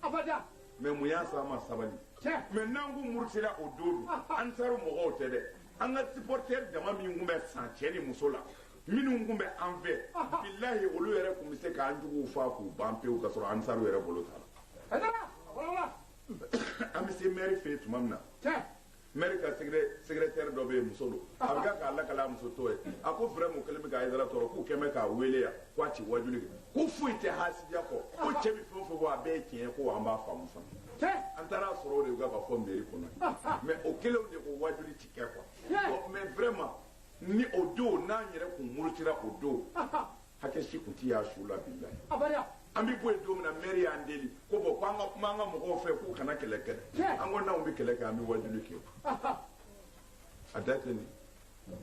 abada mais mun y'a sama sabali mais n'an ko mursila o don an taara mɔgɔw tɛ dɛ an ka supporter dama min kun bɛ san cɛ ni muso la minnu kun bɛ an fɛ bilahi olu yɛrɛ kun bɛ se k'an juguw fa k'u ban pewu ka sɔrɔ ansaru yɛrɛ bolo t'a la an bɛ se maire fɛ yen tuma min na maire ka secrétaire dɔ bɛ yen muso don a bɛ kɛ k'a lakala muso tɔ ye a ko vraiment o kɛlen bɛ k'a Aidara tɔɔrɔ k'u kɛlen bɛ k'a wele yan k'a ci wajuli kɛ ko foyi tɛ hasidiya kɔ ko cɛ bɛ fɛn o fɛn fɔ a bɛɛ ye tiɲɛ ye ko an b'a faamu fana an taara sɔrɔ o de ka fɔ mairie kɔnɔ mais o kelenw de ko wajuli ti kɛ quoi mais vraiment ni o don n'an yɛrɛ kun murutira o don hakɛ si kun ti y'a su la bilahi an bɛ bɔ yen don min na maire y'an deli ko bon ko an ka kuma an ka mɔgɔw fɛ k'u kana kɛlɛ kɛ an ko n'anw bɛ kɛlɛ kɛ an bɛ wajuli kɛ a da tɛ nin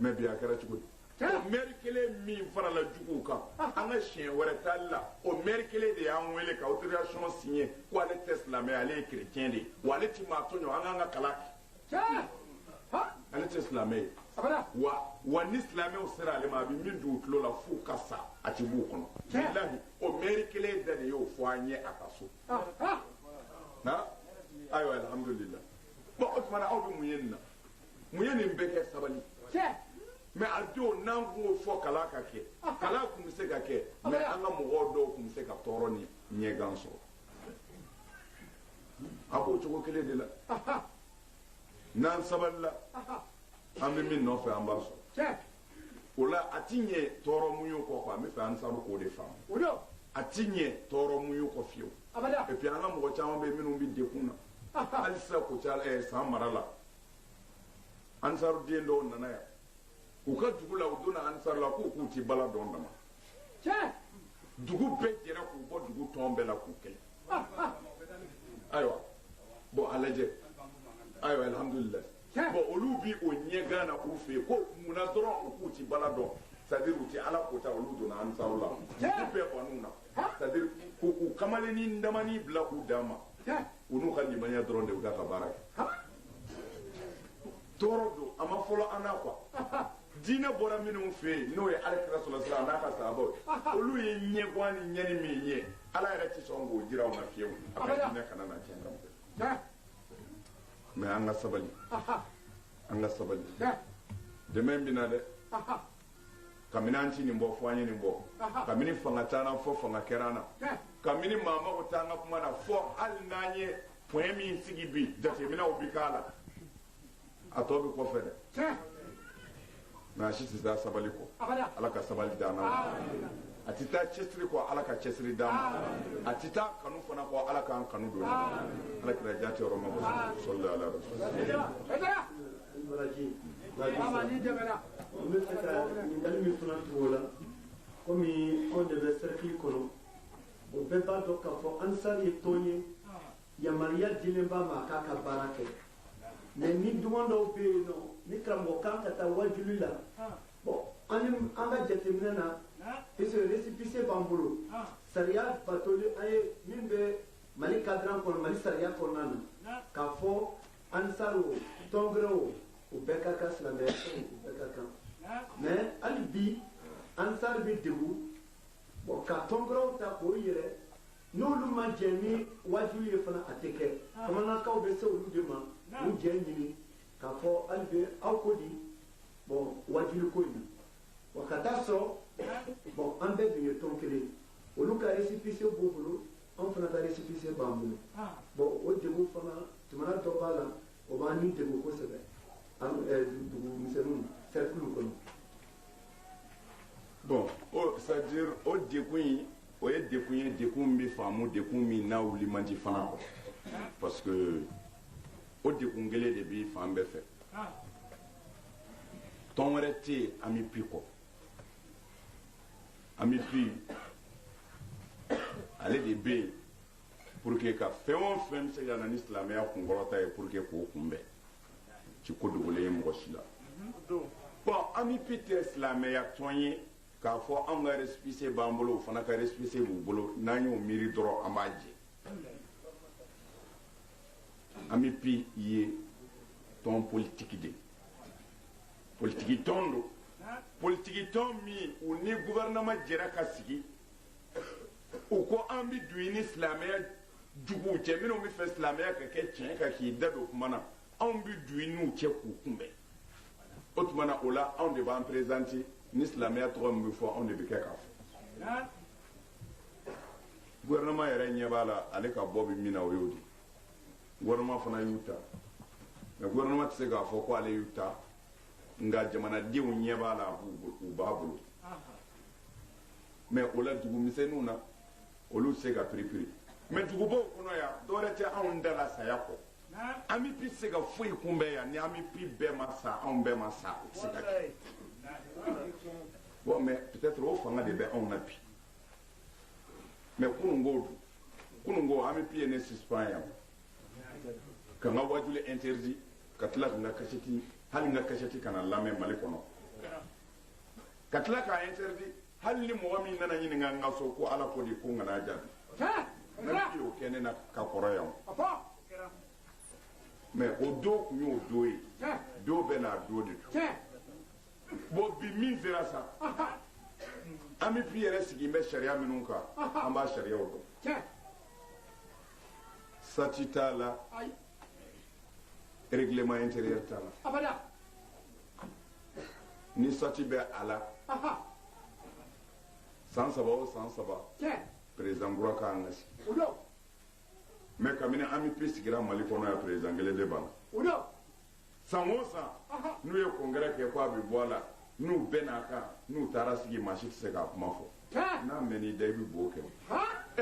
mais bi a kɛra cogo di o maire kelen min farala juguw kan an ka siɲɛ wɛrɛ taali la o maire kelen de y'an wele ka autorisation signer ko ale tɛ silamɛ ale ye chrétien de ye wa ale ti maa tɔɲɔ an k'an ka kalan kɛ ale tɛ silamɛ ye wa ni silamɛw sera ale ma a bɛ min don u tulo la f'u ka sa a ti b'u kɔnɔ bilahi o maire kelen da de y'o fɔ an ye a ka so ayiwa alhamdulillah bon o tuma na aw bɛ mun ye nin na mun ye nin bɛɛ kɛ sabali mais a don n'an kun y'o fɔ kalan ka kɛ kalan kun bɛ se ka kɛ mais an ka mɔgɔw dɔw kun bɛ se ka tɔɔrɔ ni ɲɛgan sɔrɔ a b'o cogo kelen de la n'an sabalila an bɛ min nɔfɛ an b'a sɔrɔ o la a ti ɲɛ tɔɔrɔ mun y'o kɔ quoi n bɛ fɛ ansaru k'o de faamu a ti ɲɛ tɔɔrɔ mun y'o kɔ fiyewu et puis an ka mɔgɔ caman bɛ yen minnu bɛ dekun na hali sisan ko ca san mara la ansaru den dɔw nana yan u ka dugu la u donna ansaru la k'u k'u ti bala dɔn dama dugu bɛɛ jɛra k'u bɔ dugu tɔn bɛɛ la k'u kɛlɛ ayiwa bon a lajɛ ayiwa alhamdulillah bon olu bi o ɲɛgan na k'u fɛ yen ko munna dɔrɔn u k'u ti bala dɔn c'est à dire u ti ala kota olu donna ansaru la dugu bɛɛ kɔni na c'est à dire k'u kamalenni damani bila k'u dan ma u n'u ka limaniya dɔrɔn de u ka baara kɛ tɔɔrɔ don a ma fɔlɔ an na quoi diinɛ bɔra minnu fɛ yen n'o ye alakira sɔlɔ sira n'a ka sahabaw olu ye ɲɛgan ni ɲɛni min ye ala yɛrɛ ti sɔn k'o jira u na fiyewu a ka diinɛ kana na tiɲɛ kan mais an ka sabali an ka sabali dɛmɛ bɛ na dɛ kabini an ti nin bɔ fɔ an ye nin bɔ kabini fanga t'an na fɔ fanga kɛra an na kabini maa mago t'an ka kuma na fɔ hali n'an ye point min sigi bi jateminɛw bi k'a la a tɔ bɛ kɔfɛ dɛ mais a si tɛ taa sabali kɔ ala ka sabali d'an ma a tɛ taa cɛsiri kɔ ala ka cɛsiri d'an ma a tɛ taa kanu fana kɔ ala k'an kanu don ala kira jate yɔrɔ ma ko sɔli ala n bɛ fɛ ka ɲininkali min fana tugu o la komi anw de bɛ cercle kɔnɔ o bɛɛ b'a dɔn k'a fɔ ansari ye tɔn ye yamaruya dilen b'a ma a k'a ka baara kɛ mais ni duman dɔw bɛ yen nɔ ni karamɔgɔ kan ka taa wajuli la bon an ka jateminɛ na puisque récépissé b'an bolo sariya batoli an ye min bɛ mali cadran kɔnɔ mali sariya kɔnɔna na k'a fɔ ansari o tɔn wɛrɛ o u bɛɛ ka kan silamɛya fɛ u bɛɛ ka kan mais hali bi ansari bɛ degun bon ka tɔn wɛrɛw ta k'o yɛrɛ n'olu ma jɛ ni wajuli ye fana a tɛ kɛ bamanankaw bɛ se olu de ma u jɛ ɲini k'a fɔ hali bi aw ko di bon wajuli ko in na wa ka taa sɔrɔ bon an bɛɛ dun ye tɔn kelen ye olu ka récépissé b'u bolo an fana ka récépissé b'an bolo bon o degun fana jamana dɔ b'a la o b'an ni degun kosɛbɛ dugu misɛnninw cercle kɔnɔ. bon c'est à dire o degun in o ye degun ye degun bɛ faamu degun min n'a wuli man di fana parce que o degun kelen de bɛ fan bɛɛ fɛ tɔn wɛrɛ tɛ yen an bɛ pi kɔ an bɛ pi ale de bɛ yen pour que ka fɛn o fɛn bɛ se ka na ni silamɛya kunkɔrɔta ye pour que k'o kunbɛn ci ko dogolen ye mɔgɔ si la bon an bɛ pi tɛ silamɛya tɔn ye k'a fɔ anw ka récépissé b'an bolo o fana ka récépissé b'u bolo n'an y'o miiri dɔrɔn an b'a jɛ an bɛ pi ye tɔn politique de politique tɔn don politique tɔn min u ni gouvernement jɛra ka sigi u ko an bɛ don ni silamɛya jugu cɛ minnu bɛ fɛ silamɛya ka kɛ tiɲɛ kan k'i da don kuma na anw bɛ du i n'u cɛ k'u kunbɛn o tuma na o la anw de b'an présenter ni silamɛya tɔgɔ min bɛ fɔ anw de bɛ kɛ k'a fɔ gouvernement yɛrɛ ɲɛ b'a la ale ka bɔ bɛ min na o y'o di gouvernement fana y'u ta mais gouvernement tɛ se k'a fɔ ko ale y'u ta nka jamanadenw ɲɛ b'a la u b'a bolo mais o la dugumisɛnninw na olu tɛ se ka piripiri mais dugubaw kɔnɔ yan dɔwɛrɛ tɛ anw da la saya kɔ an bɛ pi se ka foyi kunbɛn yan ni an bɛ pi bɛɛ ma sa anw bɛɛ ma sa o tɛ se ka kɛ bon mais peut-être o fanga de bɛ anw na bi mais kununko an bɛ pi ye ne suspend yan ka n ka wajuli interdit ka tila ka n ka kasɛti hali n ka kasɛti kana lamɛn Mali kɔnɔ ka tila k'a interdit hali ni mɔgɔ min nana ɲininka n ka so ko ala ko de ko n kana jaabi ne pi y'o kɛ ne na ka kɔrɔ yan mais o don tun y'o don ye don bɛ n'a don de don bon bi min sera sa an bɛ pi yɛrɛ sigi n bɛ sariya minnu kan an b'a sariyaw dɔn sati t'a la règlement intérieur t'a la ni sati bɛ a la san saba o san saba président kura ka kan ka sigi mais kabini an bɛ pi sigira Mali kɔnɔ yan président kelen de b'a la san o san n'u ye congrès kɛ ko a bɛ bɔ a la n'u bɛɛ n'a kan n'u taara sigi maa si tɛ se k'a kuma fɔ n'a mɛn'i da i bɛ bo kɛ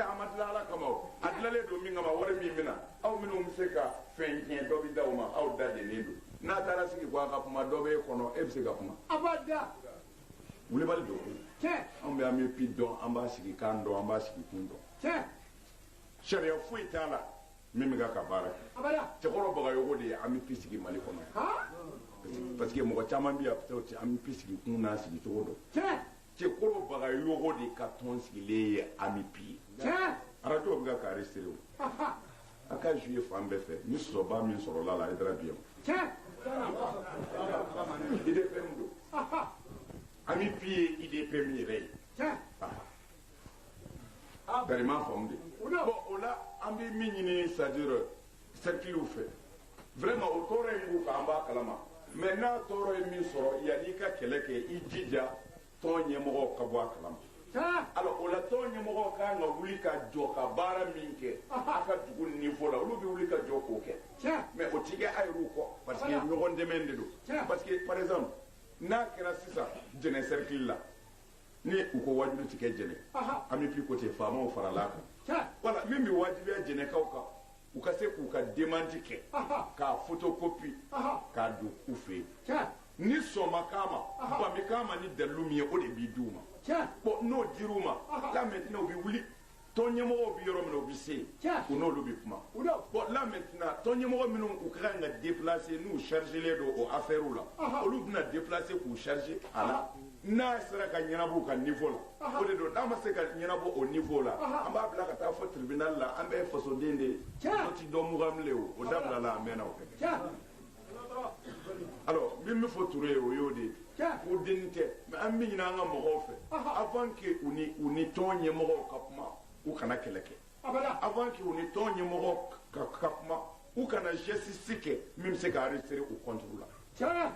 a ma dilan ala kama o a dilanlen don min kama wari min bɛ na aw minnu bɛ se ka fɛn tiɲɛ dɔ bɛ d'aw ma aw da dennen don n'a taara sigi ko a ka kuma dɔ bɛ e kɔnɔ e bɛ se ka kuma wulibali don koyi anw bɛ an bɛ pi dɔn an b'a sigi kan dɔn an b'a sigi kun dɔn sariya foyi t'a la min bɛ ka baara kɛ cɛkɔrɔ bagayogo de ye an bɛ pi sigi Mali kɔnɔ parce que mɔgɔ caman bɛ yan peut-être an bɛ pi sigi kun n'a sigi cogo dɔn cɛkɔrɔ bagayogo de ka tɔn sigilen ye an bɛ pi ye arajo bɛ ka enregistré o a ka joué fan bɛɛ fɛ ni sɔrɔba min sɔrɔla la a dara bi yan IDPM don an bɛ pi ye IDPM yɛrɛ ye bari m'a faamu de bon o la an bɛ min ɲini c'est-à-dire cercle fɛ vraiment o tɔɔrɔ in b'u kan an b'a kalama mais n'a tɔɔrɔ ye min sɔrɔ yanni i ka kɛlɛ kɛ i jija tɔn ɲɛmɔgɔw ka bɔ a kalama alors o la tɔn ɲɛmɔgɔw kan ka wuli ka jɔ ka baara min kɛ a ka dugu niveau la olu bɛ wuli ka jɔ k'o kɛ mais o ti kɛ a yɛrɛw kɔ parce que ɲɔgɔn dɛmɛ de don parce que par exemple n'a kɛra sisan jɛnɛ cercle la ni u ko wajibi tɛ kɛ jɛnɛ an bɛ pi côté faamaw farala kan voilà min bɛ wajibiya jɛnɛkaw kan u ka se k'u ka demande kɛ k'a photocopie k'a don u fɛ yen ni sɔnma k'a ma bami k'a ma ni dalilu min ye o de b'i d'u ma bon n'o dir'u ma là maintenant u bɛ wuli tɔn ɲɛmɔgɔw bɛ yɔrɔ min na u bɛ se yen u n'olu bɛ kuma bon là maintenant tɔn ɲɛmɔgɔ minnu u ka kan ka déplacer n'u chargelen don o affaire la olu bɛna déplacer k'u charger a la n'a sera ka ɲɛnabɔ u ka niveau la o de don n'a ma se ka ɲɛnabɔ o niveau la an b'a bila ka taa fɔ tribunal la an bɛɛ ye fasoden de ye o ti dɔn mugan bilen o dabila la a mɛnna o alors min bɛ fɔ Ture ye o y'o de ye ko denni tɛ mais an bɛ ɲini an ka mɔgɔw fɛ avant que u ni tɔn ɲɛmɔgɔw ka kuma u kana kɛlɛ kɛ avant que u ni tɔn ɲɛmɔgɔw ka kuma u kana geste kɛ min bɛ se ka arrêter u compte la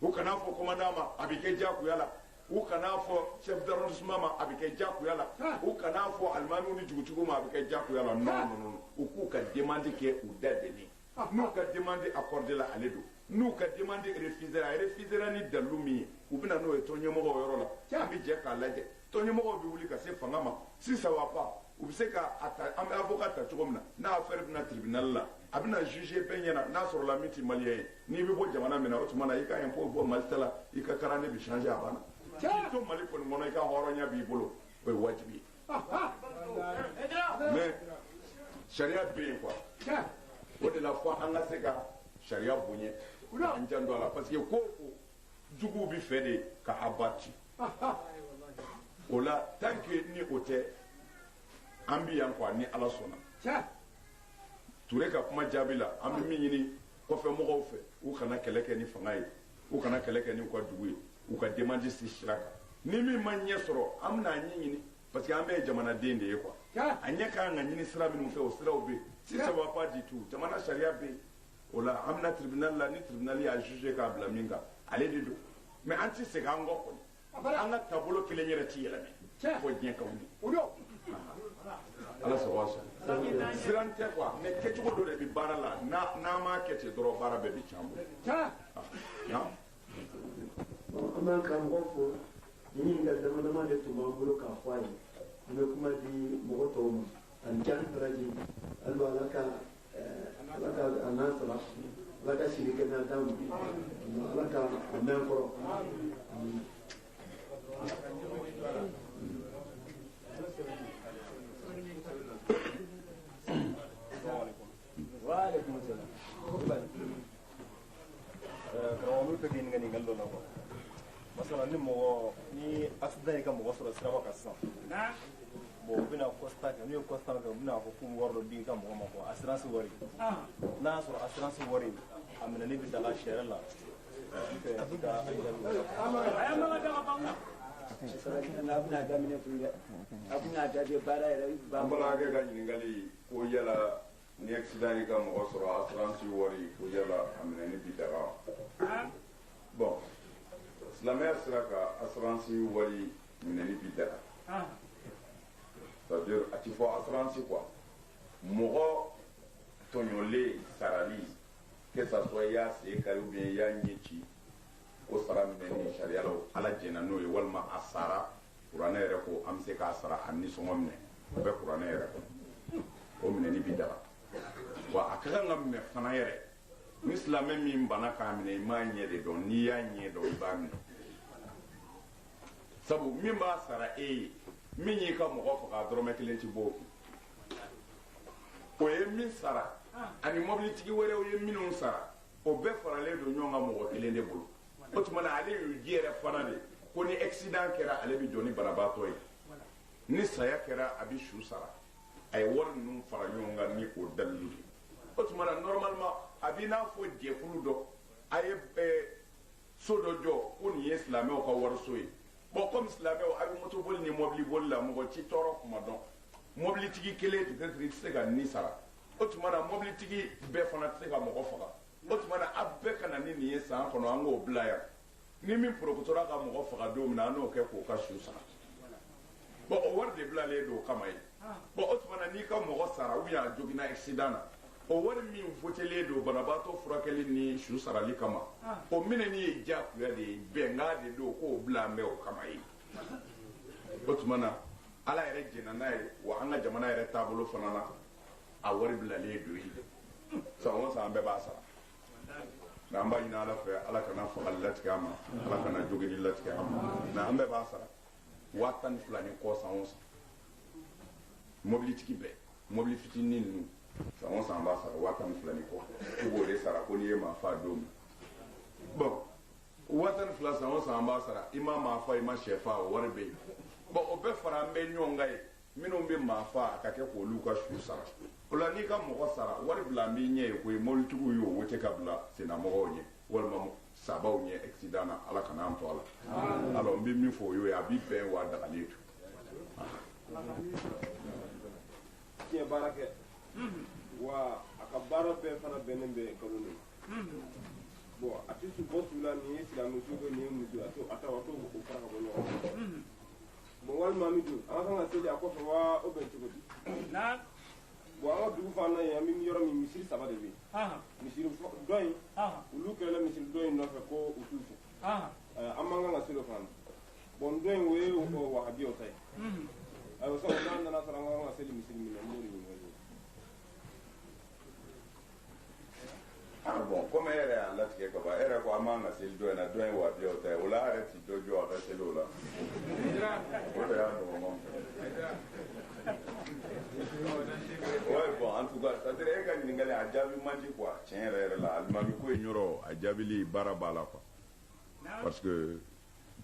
u kana fɔ commandant ma a bɛ kɛ diyagoya la u kana fɔ chef d'arrondissement ma a bɛ kɛ diyagoya la u kana fɔ alimamiw ni dugutigiw ma a bɛ kɛ diyagoya la non u k'u ka demande kɛ u da dennen n'u ka demande accordé la ale don n'u ka demande refusera ni dalilu min ye u bɛna n'o ye tɔn ɲɛmɔgɔw yɔrɔ la an bɛ jɛ k'a lajɛ tɔn ɲɛmɔgɔw bɛ wuli ka se fanga ma si ça va pas u bɛ se ka an bɛ avocat ta cogo min na n'a affaire bɛna tribunal la a bɛna juger bɛɛ ɲɛna n'a sɔrɔ la min tɛ maliyɛn ye n'i bɛ bɔ jamana min na o tuma na i ka impôt bɔ Mali ta la i ka carte bɛ changer a banna k'i to Mali kɔni kɔnɔ i ka hɔrɔnya b'i bolo o ye wajibi ye mais sariya bɛ yen quoi o de la fɔ an ka se ka sariya bonya an jan don a la parce que ko juguw bɛ fɛ de ka abattre o la tant que ni o tɛ an bɛ yan quoi ni Ala sɔnna Ture ka kuma jaabi la an bɛ min ɲini kɔfɛ mɔgɔw fɛ u kana kɛlɛ kɛ ni fanga ye u kana kɛlɛ kɛ ni u ka dugu ye u ka demande si sira kan ni min ma ɲɛ sɔrɔ an bɛna ɲɛ ɲini parce que an bɛɛ ye jamanaden de ye quoi anya ka nga nyini sira minnu fɛ o siraw bɛ si ça va pas du tout jamana sariya bɛ o la an bɛna tribunal la ni tribunal y'a jugé k'a bila min kan ale de don mais an ti segin an kɔ kɔni an ka taabolo kelen yɛrɛ ti yɛlɛmɛ fo diɲɛ ka wuli ala sago sɔn siran tɛ quoi mais kɛcogo dɔ de bɛ baara la n'a m'a kɛ ten dɔrɔn baara bɛɛ bɛ tiɲɛ an bolo an b'an karamɔgɔ fo ni ɲininkali dama dama de tun b'an bolo k'a fɔ a ye an bɛ kuma di mɔgɔ tɔw ma ani jaabi baraji hali ala ka a n'an sara ala ka sini kɛnɛya d'an ma ala ka a mɛn kɔrɔ. Waalaikum salam. Kalau lu pergi dengan tinggal dulu apa? Masalah ni mau ni accident ni kan mau soro sira ka san. Na. Bo bina costa kan ni costa kan bina ko kum wordo di kan mo ko assurance wari. Na soro assurance wari amna ni bi daga share la. Bambala ke ka ɲininkali ko yala ni accident yi ka mɔgɔ sɔrɔ assurance wari ko yala a minɛni bi daga bon silamɛya sira ka assurance wari minɛni bi daga c'est à dire a ti fɔ assurance quoi mɔgɔ tɔɲɔlen sarali que ça soit i y'a sen kari ou bien i y'a ɲɛ ci o sara minɛni sariya la ala jɛnna n'o ye walima a sara kuranɛ yɛrɛ ko an bɛ se k'a sara a nisɔngɔ minɛ o bɛ kuranɛ yɛrɛ kɔnɔ o minɛni bi daga wa a ka kan ka minɛ fana yɛrɛ ni silamɛ min bana k'a minɛ i m'a ɲɛ de dɔn n'i y'a ɲɛ dɔn i b'a minɛ sabu min b'a sara e ye min y'i ka mɔgɔ faga dɔrɔmɛ kelen ti bɔ o kun o ye min sara ani mɔbilitigi wɛrɛw ye minnu sara o bɛɛ faralen don ɲɔgɔn kan mɔgɔ kelen de bolo o tuma na ale y'u ji yɛrɛ fana de ko ni accident kɛra ale bɛ jɔ ni banabaatɔ ye ni saya kɛra a bɛ su sara a ye wari ninnu fara ɲɔgɔn kan ni o dalilu ye o tuma na normalement a b'i n'a fɔ jɛkulu dɔ a ye so dɔ jɔ ko nin ye silamɛw ka wariso ye bon comme silamɛw a bɛ moto boli ni mɔbili boli la mɔgɔ ci tɔɔrɔ kuma dɔn mɔbilitigi kelen peut-être i tɛ se ka nin sara o tuma na mɔbilitigi bɛɛ fana tɛ se ka mɔgɔ faga o tuma na a bɛɛ ka na ni nin ye san kɔnɔ an k'o bila yan ni min porokotora ka mɔgɔ faga don min na an n'o kɛ k'o ka su sara bon o wari de bilalen don o kama ye bon o tuma na n'i ka mɔgɔ sara ou bien a joginna accident na o wari min votelen don banabaatɔ furakɛli ni su sarali kama o minɛni ye diyagoya de ye bɛnkan de don k'o bila an bɛ o kama ye o tuma na ala yɛrɛ jɛnna n'a ye wa an ka jamana yɛrɛ taabolo fana na a wari bilalen don ye san o san an bɛɛ b'a sara nka an b'a ɲini ala fɛ ala kana fagali latigɛ an ma ala kana jogili latigɛ an ma nka an bɛɛ b'a sara 12,000 ni kɔ san o san mɔbilitigi bɛɛ mɔbili fitinin ninnu san o san an b'a sara 12,000 ni kɔ i b'o de sara ko n'i ye maa faa don min bon 12,000 san o san an b'a sara i ma maa faa i ma sɛ faa o wari bɛ yen bon o bɛɛ fara an bɛ ɲɔgɔn kan ye minnu bɛ maa faa a ka kɛ k'olu ka su sara o la n'i ka mɔgɔ sara wari bila an b'i ɲɛ ye koyi mɔbilitigiw y'o wote ka bila sennamɔgɔw ɲɛ walima sabaw ɲɛ accident na ala kana an to a la alors n bɛ min fɔ o y'o ye a b'i bɛn wa dagalen to tiɲɛ baara kɛ wa a ka baara bɛɛ fana bɛnnen bɛ nkalon de bon a tɛ bɔ su la nin ye silamɛmuso ko nin ye muso a t'o fara ka bɔ ɲɔgɔn kan bon walima mi dun an ka kan ka seli a kɔfɛ wa o bɛn cogo di bon an ka dugu fana yen an bɛ yɔrɔ min misiri 3 de bɛ yen misiri dɔ in olu kɛlɛla misiri dɔ in nɔfɛ ko u t'u fɛ an man kan ka seli o fana bon dɔ in o ye wahabiyaw ta ye ayiwa sabu n'an nana sɔrɔ an ka kan ka seli misiri min na n b'o de ɲininka bon comme e yɛrɛ y'a latigɛ ka ban e yɛrɛ ko an b'an ka seli dɔ in na dɔ in wahabiyaw ta ye o la a yɛrɛ ti dɔ jɔ a ka seli o la o de y'a nɔgɔman ouais bon en tout cas c'est à dire e ka ɲininkali a jaabi man di quoi tiɲɛ yɛrɛ yɛrɛ la alimami ko in yɔrɔ a jaabili baara b'a la quoi parce que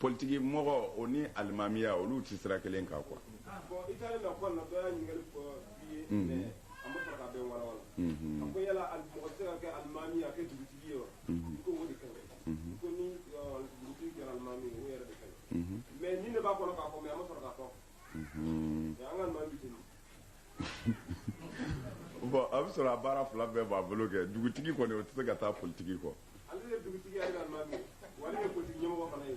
politiki mɔgɔ o ni alimamiya olu ti sira kelen kan quoi bon i taalen na kuma na dɔ y'a ɲininkali fɔ i ye mais an bɛ sɔrɔ ka bɛn wala wala a ko yala mɔgɔ tɛ se ka kɛ alimami a kɛ dugutigi ye wa i ko o de ka ɲi i ko ni dugutigi kɛra alimami o yɛrɛ de ka ɲi mais nin de b'a kɔnɔ k'a fɔ mais an ma sɔrɔ k'a fɔ mais an ka alimami bɛ ten bɛ sɔrɔ a baara fila bɛɛ b'a bolo kɛ dugutigi kɔni o tɛ se ka taa politiki kɔ. ale ye dugutigi ye alimami wa ale ye politiki ɲɛmɔgɔ fana ye.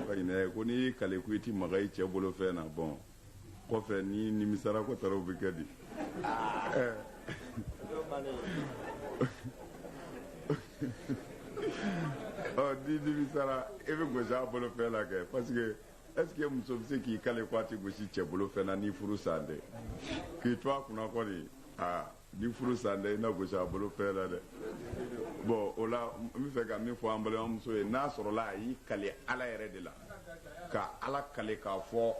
ka ɲinɛ ko n'i y'i kale ko i ti maga i cɛ bolo fɛn na bɔn kɔfɛ ni nimisara ko tara o bɛ kɛ di. Ni nimisara e bɛ gosi a bolo fɛn na kɛ parce que est ce que muso bɛ se k'i kale ko a tɛ gosi cɛ bolo fɛn na ni furu san dɛ k'i to a kunna kɔni ni furu san dɛ i na gosi a bolo fɛn na dɛ. Bon o la n bɛ fɛ ka min fɔ an balimamuso ye n'a sɔrɔla a y'i kale ala yɛrɛ de la ka ala kale k'a fɔ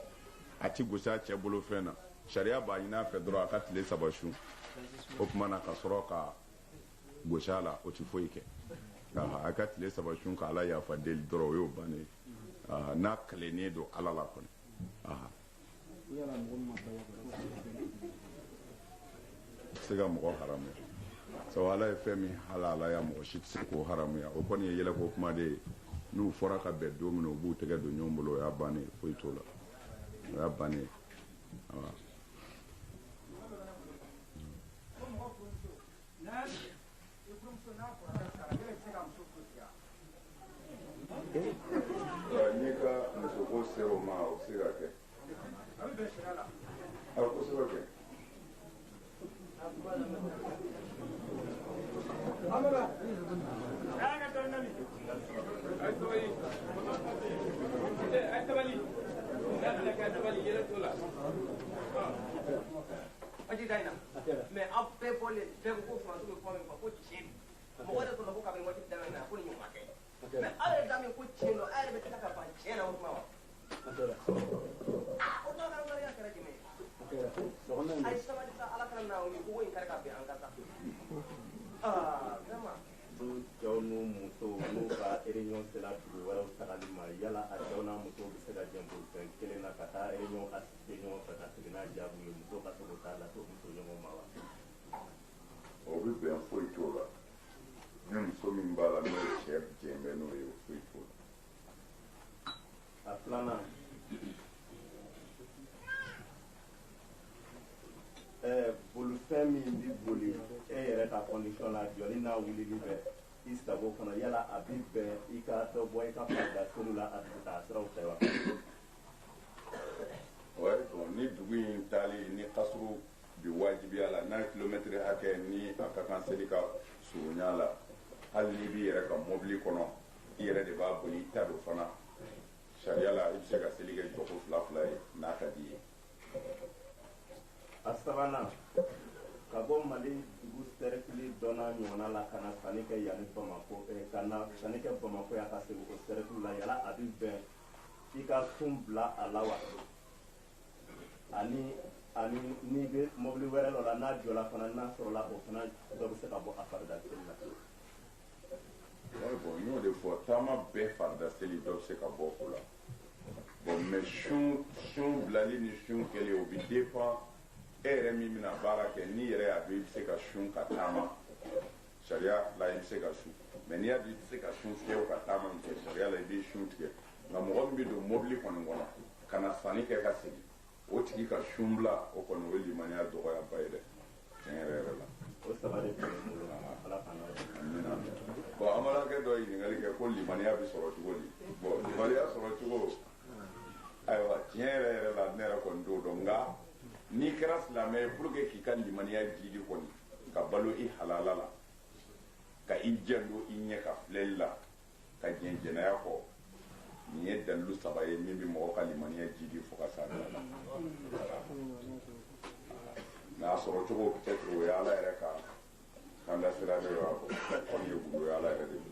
a ti gosi a cɛ bolo fɛn na sariya b'a ɲini a fɛ dɔrɔn a ka tile 3 su o tuma na ka sɔrɔ ka gosi a la o ti foyi kɛ a ka tile 3 su ka ala yafa deli dɔrɔn o y'o bannen n'a kalennen don ala la kɔni. Se ka mɔgɔ haramuya sabu ala ye fɛn min halala ya mɔgɔ si tɛ se k'o haramuya o kɔni ye yɛlɛ ko kuma de ye n'u fɔra ka bɛn don min na u b'u tɛgɛ don ɲɔgɔn bolo o y'a bannen foyi t'o la o y'a bannen. N'i ka musoko sera o ma o bɛ se ka kɛ kosɛbɛ kɛ. mais aw bɛɛ bɔlen bɛɛ ko faransi bɛ kuma min fɔ ko tiɲɛ don mɔgɔ de sɔrɔ ko kabini waati daminɛ na ko nin ɲɔgɔn kɛ mais aw yɛrɛ da min ko tiɲɛ don aw yɛrɛ bɛ tila ka ban tiɲɛ na o kuma wa o tɔgɔ ka waleya kɛra jumɛn ye a ye sabali sa ala kana na o ni ko in kari ka bɛn an ka sa vraiment cɛw n'u musow n'u ka réunion sera dugu wɛrɛw tagali ma yala a cɛw n'a musow bɛ se ka jɛ bolifɛn kelen na ka taa réunion assister ɲɔgɔn fɛ ka segin n'a jaabi ye muso ka se k'o taa lase muso ɲɔgɔn ma wa. O bɛ bɛn foyi t'o la ni muso min b'a la n'o ye cɛ jɛn bɛ n'o ye o foyi t'o la. A filanan bolifɛn min bɛ boli e yɛrɛ ka condition la jɔli n'a wulili bɛ i sago kɔnɔ yala a bɛ bɛn i ka dɔ bɔ i ka farida solu la a siraw fɛ wa. Ouais, bon, ni dugu in taali ni kasuru bi wajibiya la n'a kilomɛtiri hakɛ ni a ka kan seli ka surunya la hali n'i b'i yɛrɛ ka mobili kɔnɔ i yɛrɛ de b'a boli i ta don fana sariya la i bɛ se ka seli kɛ jɔko 2 ye n'a ka di ye. A sabanan ka bɔ mali dugu sɛrɛkili dɔ n'a ɲɔgɔnna la ka na sanni kɛ yanni bamako ka na sanni kɛ bamako ya ka segin o sɛrɛkili la yala a bɛ bɛn i ka sun bila a la wa ani n'i bɛ mobili wɛrɛ dɔ la n'a jɔla fana n'a sɔrɔla o fana dɔ bɛ se ka bɔ a farida seli la. Bon, n y'o de fɔ taama bɛɛ farida seli dɔ bɛ se ka bɔ o la bon mais sun bilali ni sun kɛlen o bɛ dépend e yɛrɛ min bɛna baara kɛ n'i yɛrɛ y'a dɔn i bɛ se ka sun ka taama sariya la i bɛ se ka sun mais n'i y'a dɔn i tɛ se ka sun tigɛ ka taama min kɛ sariya la i bɛ sun tigɛ nka mɔgɔ min bɛ don mobili kɔni kɔnɔ ka na sanni kɛ ka segin o tigi ka sun bila o kɔni o ye limaniya dɔgɔyaba ye dɛ tiɲɛ yɛrɛ yɛrɛ la. O saba de bɛ yen bolo ala k'an amina bon amarakɛ dɔ ye ɲininkali kɛ ko limaniya bɛ sɔrɔ cogo di bon limaniya sɔrɔ cogo ayiwa tiɲɛ yɛrɛ yɛrɛ la ne yɛrɛ kɔni t'o dɔn nka n'i kɛra silamɛ ye pour que k'i ka limaniya jidi kɔni ka balo i halala la ka i janto i ɲɛ ka filɛli la ka jɛn jɛnɛya kɔ nin ye dalilu 3 ye min bɛ mɔgɔ ka limaniya jidi fo ka s'a dan na n'a sɔrɔ cogo peut-être o ye ala yɛrɛ ka kanda sira de ye wa kɔni ye gundo ye ala yɛrɛ de don.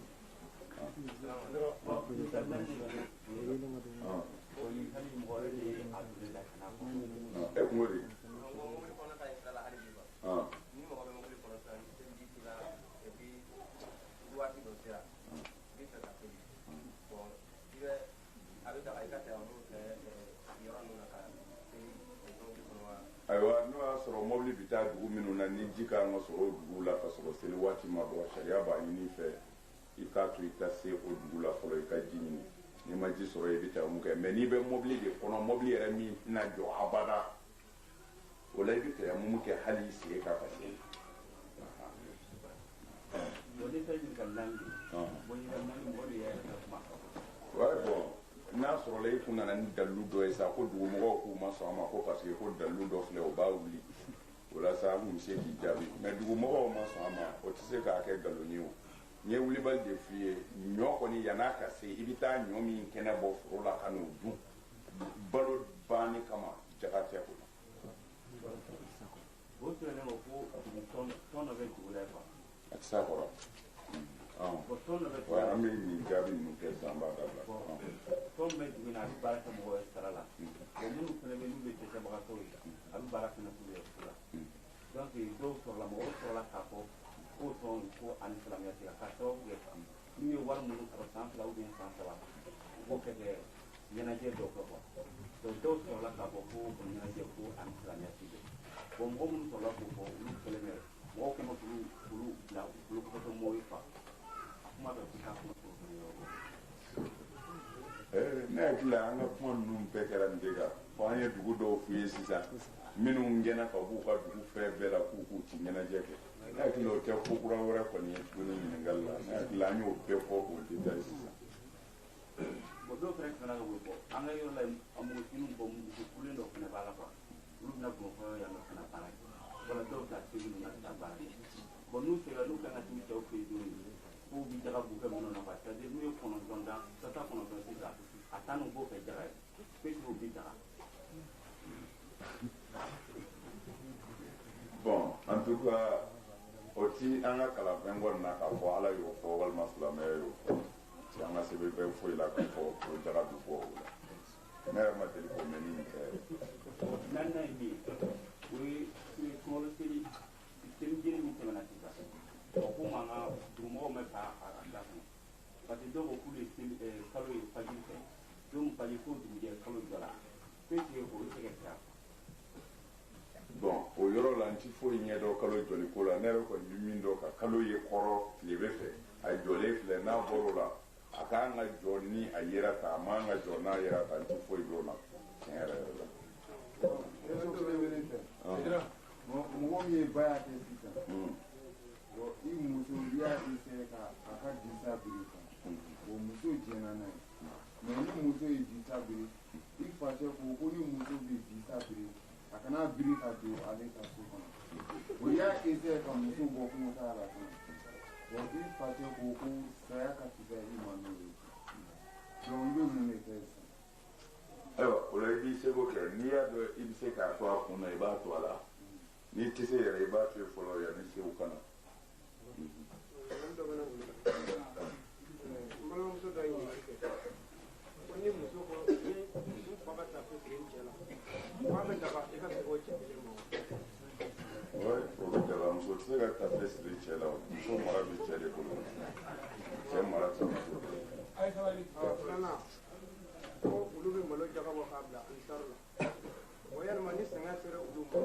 E kun b'o de. Ayiwa n'o y'a sɔrɔ mobili bɛ taa dugu minnu na ni ji kan ka sɔrɔ o dugu la ka sɔrɔ seli waati ma bɔ sariya b'a ɲini i fɛ i k'a to i ka se o dugu la fɔlɔ i ka ji ɲini ni ma ji sɔrɔ i bɛ taa mun kɛ mɛ n'i bɛ mobili de kɔnɔ mobili yɛrɛ min tɛna jɔ abada o la i bɛ tɛrɛ mun kɛ hali i sen kan ka se. N'a sɔrɔ la i kun nana ni dalilu dɔ ye sa ko dugumɔgɔw k'u ma sɔn a ma ko parce que ko dalilu dɔ filɛ o b'a wuli o la sa an kun bɛ se k'i jaabi mɛ dugumɔgɔw ma sɔn a ma o tɛ se k'a kɛ nkalon ye o n ye wulibali de f'i ye ɲɔ kɔni yann'a ka se i bɛ taa ɲɔ min kɛnɛ bɔ foro la ka n'o dun balo banni kama jaga tɛ o la. o tɛ ne ma ko tɔn dɔ bɛ dugu la quoi. a tɛ s'a kɔrɔ. wa an bɛ nin jaabi ninnu kɛ sisan an b'a dabila. tɔn bɛ dugu in na a bɛ baara kɛ mɔgɔw ye sara la bon minnu fana bɛ n'u bɛ dɛsɛbagatɔw ye a bɛ baara fana k'u yɛrɛ fu la donc dɔw sɔrɔla mɔgɔw sɔrɔla k'a fɔ ko tɔn ko ani silamɛya tɛ k'a sababu kɛ n'u ye wari minnu sɔrɔ san 2 ou bien san 3 u b'o kɛ ɲɛnajɛ dɔw kɛ quoi donc dɔw sɔrɔla k'a fɔ ko o ɲɛnajɛ ko ani silamɛya tɛ kɛ bon mɔgɔ minnu sɔrɔla k'o fɔ olu kɛlen bɛ mɔgɔw kɛlen bɛ k'olu bila olu kɔfɛ mɔgɔw ye quoi a kuma bɛ k'i ka kuma fɔ ne hakili la an ka kuma ninnu bɛɛ kɛra nin de kan fɔ an ye dugu dɔw f'u ye sisan minnu gɛnna ka b'u ka dugu fɛn bɛɛ la k'u k'u ci ɲɛnajɛ kɛ ne hakili la o tɛ ko kura wɛrɛ kɔni ye tuguni ɲininkali la ne hakili la an y'o bɛɛ fɔ k'o détail sisan. bon dɔw fɛnɛ tɛmɛna ka wuli bɔ an ka yɔrɔ la a mɔgɔfinw bɔ muso furulen dɔ fɛnɛ b'a la quoi olu bɛna bamakɔ yan nɔ fana baara kɛ wala dɔw ta segu ninnu na ka taa baara kɛ bon n'u sera n'u kan ka t'u cɛw fɛ yen don k'u bi jaga b'u kɛ minnu na quoi c'est à dire n'u ye 9 da tata 9 sisan a taa n'u b'o kɛ jaga ye peut-être u bi jaga. bon en tout cas o ti an ka kalanfɛn kɔni na k'a fɔ ala y'o fɔ walima silamɛya y'o fɔ si an ka sɛbɛn bɛɛ foyi la k'a fɔ ko jaga bɛ bɔ o la ne yɛrɛ ma deli k'o mɛn ni nin tɛ. naaninan ye min ye o ye kunkolo seli jeli min tɛmɛna sisan o ko man ka dugumɔgɔw bɛ ka a da kɔnɔ parce que dɔw ko k'u ye kalo ye fajiri fɛ dɔw mu fajiri fo dugujɛ kalo jɔra peut-être o bɛ se ka kɛ. bon o yɔrɔ la n ti foyi ɲɛdɔn kalo jɔli ko la ne yɛrɛ kɔni bɛ min dɔn ka kalo ye kɔrɔ tilebe fɛ a jɔlen filɛ n'a bɔr'o la a k'an ka jɔ ni a yera ta a man ka jɔ n'a yera ta n ti foyi dɔn o la tiɲɛ yɛrɛ yɛrɛ la. mɔgɔ min ye ba y'a kɛ sisan i muso y'a essayer ka a ka disa biri kan o muso jɛnna n'a ye mɛ ni muso ye disa biri i facɛ ko ni muso bɛ disa biri a kana biri ka don ale ka so kɔnɔ o y'a essayer ka muso bɔ kungo t'a la fana bon i facɛ ko saya ka fisa i ma n'o ye donc i bɛ mun de kɛ sisan. ayiwa o la i b'i seko kɛ n'i y'a dɔn i bɛ se k'a to a kun na i b'a to a la n'i tɛ se yɛrɛ i b'a to yen fɔlɔ yanni sew ka na. balimamuso dɔ ye ɲininkali kɛ ko ni muso ko ni fa ka tafe siri n cɛ la k'a bɛ daga i ka segin o cɛ kelen ma. oui o bɛ daga muso tɛ se ka tafe siri cɛ la muso mara bɛ cɛ de bolo cɛ mara tɛ muso bolo. filanan ko olu bɛ malo jaga bɔ k'a bila alisari la o yalima ni sɛgɛn sera olu ma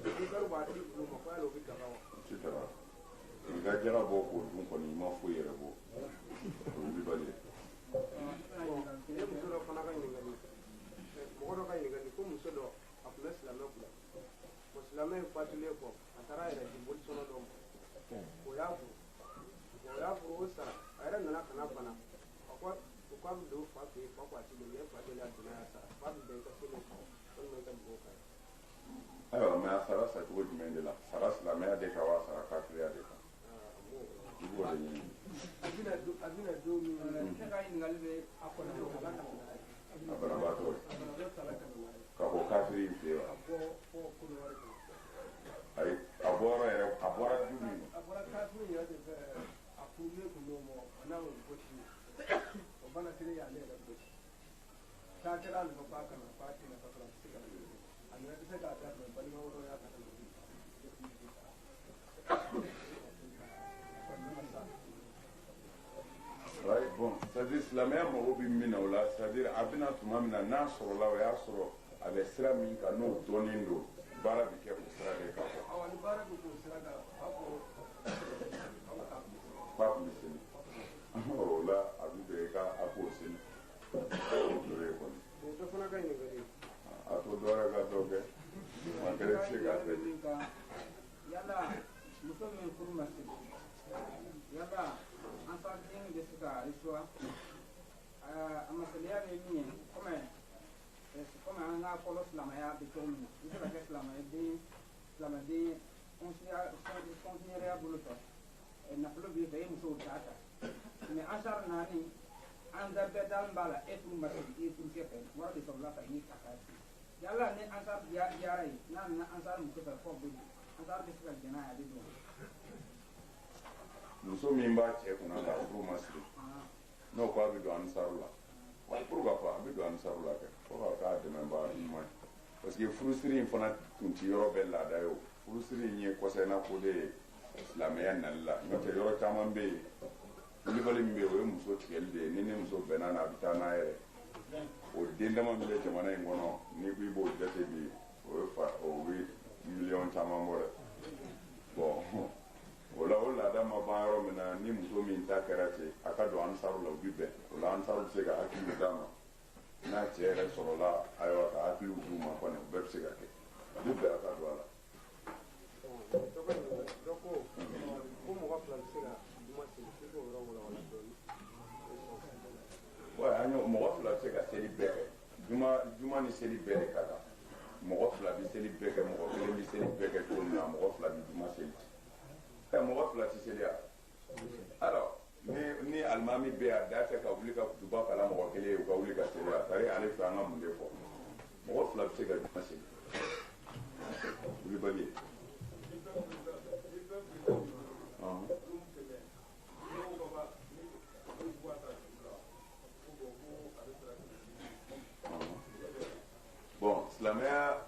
alisari b'a di olu ma ko yala o bɛ daga wa. ci taga i ka jaga bɔ k'o dun kɔni i ma foyi yɛrɛ bɔ o ye wulibali ye. ne muso dɔ fana ka ɲininkali mɔgɔ dɔ ka ɲininkali ko muso dɔ a tun bɛ silamɛ kunna o silamɛ in fatulen kɔ a taara a yɛrɛ di bolisɔnɔ dɔ ma o y'a furu o sara a yɛrɛ nana ka na bana a ko k'a bɛ don fa fɛ yen fa ko a ti don ne fa deli a donna y'a sara fa bɛ bɛn i ka seli kan walima i ka dugawu kan. ayiwa mɛ a sara sacogo jumɛn de la sara silamɛya de kan wa sara kafiriya de kan i b'o de ɲini. a bɛna don min ne ka ɲininkali bɛ a kɔnɔ a banabaatɔ ka bɔ kafiri in fɛ yen wa. ayi a bɔra yɛrɛ a bɔra du min ma. a bɔra kafiri yɛrɛ de fɛ a furulen kun don mɔ a n'a y'o gosi o bana kelen y'ale yɛrɛ gosi k'a kɛra a nɔ f'a kana f'a tɛna ka sɔrɔ a tɛ se ka a nana tɛ se k'a daminɛ balima wɛrɛw y'a ta ka na right bon c'est à dire silamɛya mago bɛ min na o la c'est à dire a bɛna tuma min na n'a sɔrɔla o y'a sɔrɔ a bɛ sira min kan n'o dɔnnen don baara bɛ kɛ o sira de kan. awɔ ni baara bɛ k'o sira kan a fɔ f'a kun bɛ seli o la a bɛ bɛn i ka a k'o seli. ka dɔ kɛ makɛrɛ tɛ se k'a bɛɛ kɛ. yala muso min furu ma se yala an fa den bɛ se ka reçoit a masaliya bɛ min ye comme an ka fɔlɔ silamɛya bɛ cogo min na i bɛ se ka kɛ silamɛden fonctionnaire bolo fɛ nafolo b'i fɛ i musow t'a ta mais ansar naani an bɛɛ dalen b'a la e furu ma se i furukɛ fɛ wari de sɔrɔla ka i ta k'a ci yala ni ansar diyara ye n'a nana ansar muso fɛ fɔ bɛ ansar bɛ se ka jɛn n'a ye a bɛ don. muso min b'a cɛ kunna k'a furu ma siri n'o ko a bɛ don ansaru la pourquoi pas a bɛ don ansaru la kɛ fo ka k'a dɛmɛbaga ɲuman ye parce que furusiri in fana tun ti yɔrɔ bɛɛ laada ye o furusiri in ye kɔsɛbɛ ko de ye silamɛya nali la n'o tɛ yɔrɔ caman bɛ yen wulibali min bɛ yen o ye muso tigɛli de ye ni muso bɛnna n'a bɛ taa n'a yɛrɛ o den dama min bɛ jamana in kɔnɔ n'i ko i b'o jate bi o bɛ miliyɔn caman bɔ dɛ bon o la o laada ma ban yɔrɔ min na ni muso min ta kɛra ten a ka don ansaru la u bɛ bɛn o la ansaru bɛ se ka hakili d'a ma n'a cɛ yɛrɛ sɔrɔla ayiwa ka hakili d'u ma kɔni o bɛɛ bɛ se ka kɛ u bɛ bɛn a ka don a la. mɔgɔ fila bɛ se ka seli bɛɛ kɛ juma ni seli bɛɛ de ka kan mɔgɔ fila bɛ seli bɛɛ kɛ mɔgɔ kelen bɛ seli bɛɛ kɛ cogo min na mɔgɔ fila bɛ juma seli mɔgɔ fila tɛ seli a alors ni alimami bɛ yan da fɛ ka wuli ka kutuba kala mɔgɔ kelen ye u ka wuli ka seli a tari ale fɛ an ka mun de fɔ mɔgɔ fila bɛ se ka juma seli wulibali ye. bon silamɛya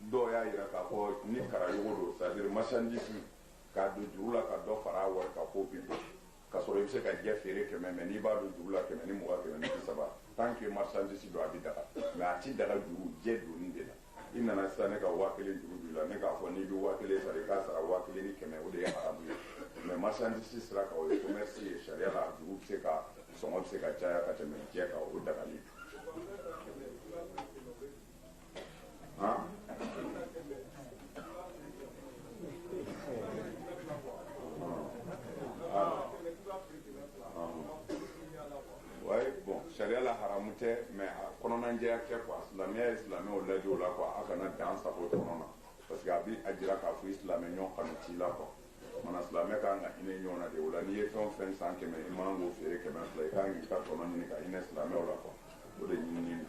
dɔw y'a jira k'a fɔ ni karayogo don c'est à dire marchandise k'a don juru la ka dɔ fara a wari kan k'o bi don k'a sɔrɔ i bɛ se ka jɛ feere 100 mais n'i b'a don juru la 100 ni 20 ni 30 tant que marchandise don a bɛ daga mais a ti daga juru jɛ donni de la i nana sisan ne ka 1000 juru b'i la ne k'a fɔ n'i bɛ 1000 sara i k'a sara 1000 ni 100 o de ye haramu ye mais marchandise sira kan o ye commerce ye sariya la juru bɛ se ka sɔngɔ bɛ se ka caya ka tɛmɛ jɛ kan o dagali. Ouais, bon, sariya la haramu tɛ mais a kɔnɔnajɛya kɛ quoi silamɛya ye silamɛw lajɛ o la quoi a kana dan sago kɔnɔ na parce que a bɛ a jira k'a fɔ i silamɛ ɲɔgɔn kanu t'i la quoi mana silamɛ kan ka hinɛ ɲɔgɔn na de o la n'i ye fɛn o fɛn san 100 i man k'o feere 200 i kan k'i ka tɔnɔ ɲini ka hinɛ silamɛw la quoi o de ɲinini don.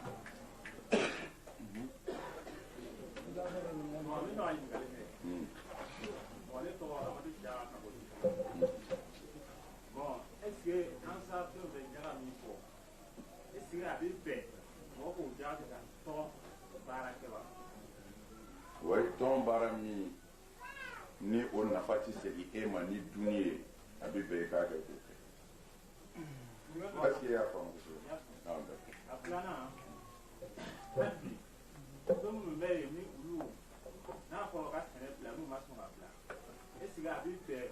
Ouais, tɔn baara min ni o nafa tɛ segin e ma ni dunni ye a bɛ bɛn i k'a kɛ k'o kɛ est-ce que i y'a faamu kosɛbɛ? a filanan hali bi muso minnu bɛ yen ni olu n'a fɔra ka sɛnɛ bila n'u ma sɔn ka bila est ce que a bɛ bɛn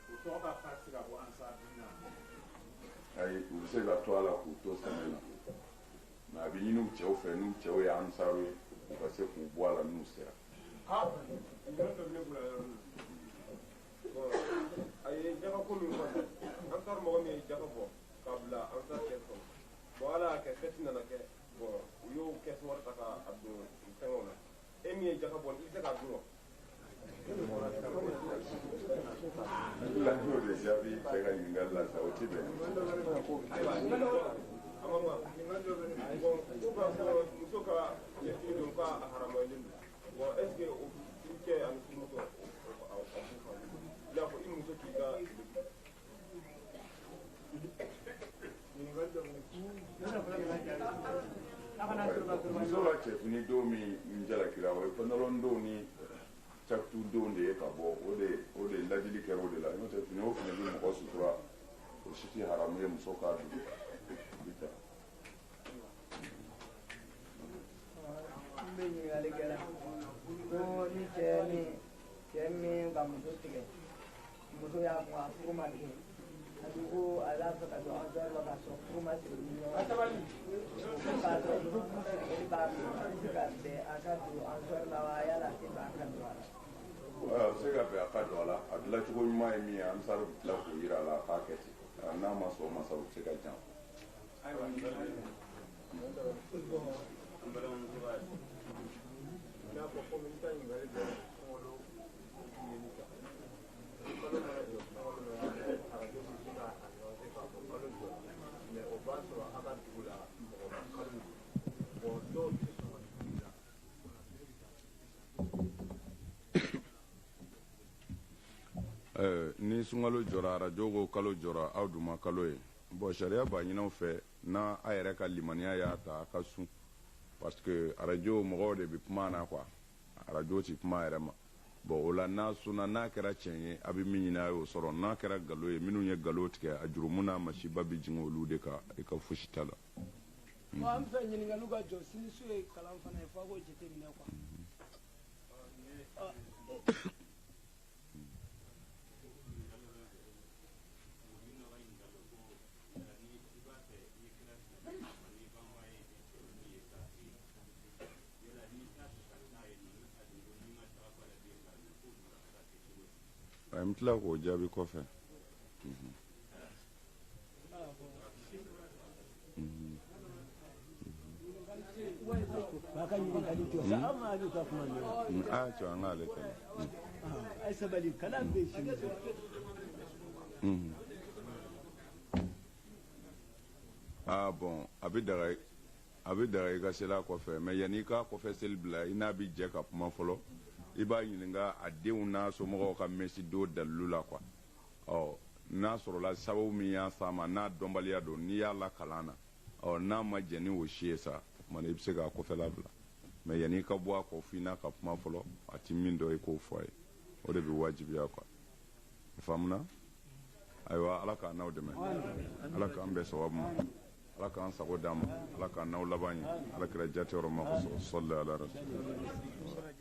o tɔgɔ ka fa se ka bɔ an sa dun na. ayi u bɛ se ka to a la k'u to sɛnɛ na mais a bɛ ɲini u cɛw fɛ n'u cɛw ye ansaru ye u ka se k'u bɔ a la n'u sera. a ye jagako min fɔ ansar mɔgɔ min ye jaga bɔ k'a bila ansar cɛ fɔ bon ala y'a kɛ fɛti nana kɛ bon u y'o kɛsi wari ta k'a don fɛngɛw la e min ye jaga bɔ i bɛ se k'a dun wa. la y'o de jaabi cɛ ka ɲininkali la sa o ti bɛn. muso ka cɛsiri don k'a haramuyalen don bon est ce que o cɛ ani furumuso a b'u faamu i n'a fɔ i muso k'i ka muso ka cɛfini don min jalakira o ye pantalon don ni caktu don de ye ka bɔ o de lajili kɛra o de la n'o tɛ fini o fini bɛ mɔgɔ sutura o si tɛ haramu ye muso k'a dun. n bɛ ɲininkali kɛ la ko ni cɛ min ka muso tigɛ muso y'a fɔ a furu ma tigɛ a adugo ala fa ka do azar la ka so kuma se ni no ka do ba ka de aka do azar la wa ya la ke ba ka do ala se ka bɛn a ka don a la a dilancogo ɲuman ye min ye an sari tila k'o yira a la a k'a kɛ ten n'a ma sɔn o ma sa o bɛ se ka jan ni sunkalo jɔra arajo ko kalo jɔra aw dun ma kalo ye bon sariya b'a ɲinaw fɛ n'a a yɛrɛ ka limaniya y'a ta a ka sun parce que arajo mɔgɔw de bɛ kuma na quoi arajo tɛ kuma a yɛrɛ ma bon o la n'a sunna n'a kɛra tiɲɛ ye a bɛ min ɲini a y'o sɔrɔ n'a kɛra nkalon ye minnu ye nkalon tigɛ a jurumu n'a masiba bɛ jigin olu de kan i ka fosi t'a la. an fɛ ɲininkaliw ka jɔ sinisu ye kalan fana ye fo a k'o jateminɛ quoi. n tila k'o jaabi kɔfɛ. Ba ka ɲininkali jɔ sa an ma ale ka kuma mɛn. A cɛ an k'ale tɛmɛ. A ye sabali kalan bɛ sini. Bon a bɛ daga i ka seli a kɔfɛ mais yanni i ka kɔfɛ seli bila i n'a bɛ jɛ ka kuma fɔlɔ i b'a ɲininka a denw n'a somɔgɔw ka mesi don dalilu la quoi n'a sɔrɔla sababu min y'a s'a ma n'a dɔnbaliya don n'i y'a la kalan na n'a ma jɛn ni o si ye sa o tuma i bɛ se k'a kɔfɛla bila mais yanni i ka bɔ a kɔ f'i n'a ka kuma fɔlɔ a ti min dɔ i k'o fɔ a ye o de bɛ wajibiya quoi i faamuna ayiwa ala k'an n'aw dɛmɛ ala k'an bɛɛ sababu ma ala k'an sago d'an ma ala k'an n'aw laban ye ala kɛra jateyɔrɔ ma kosɔn sɔli ala rasul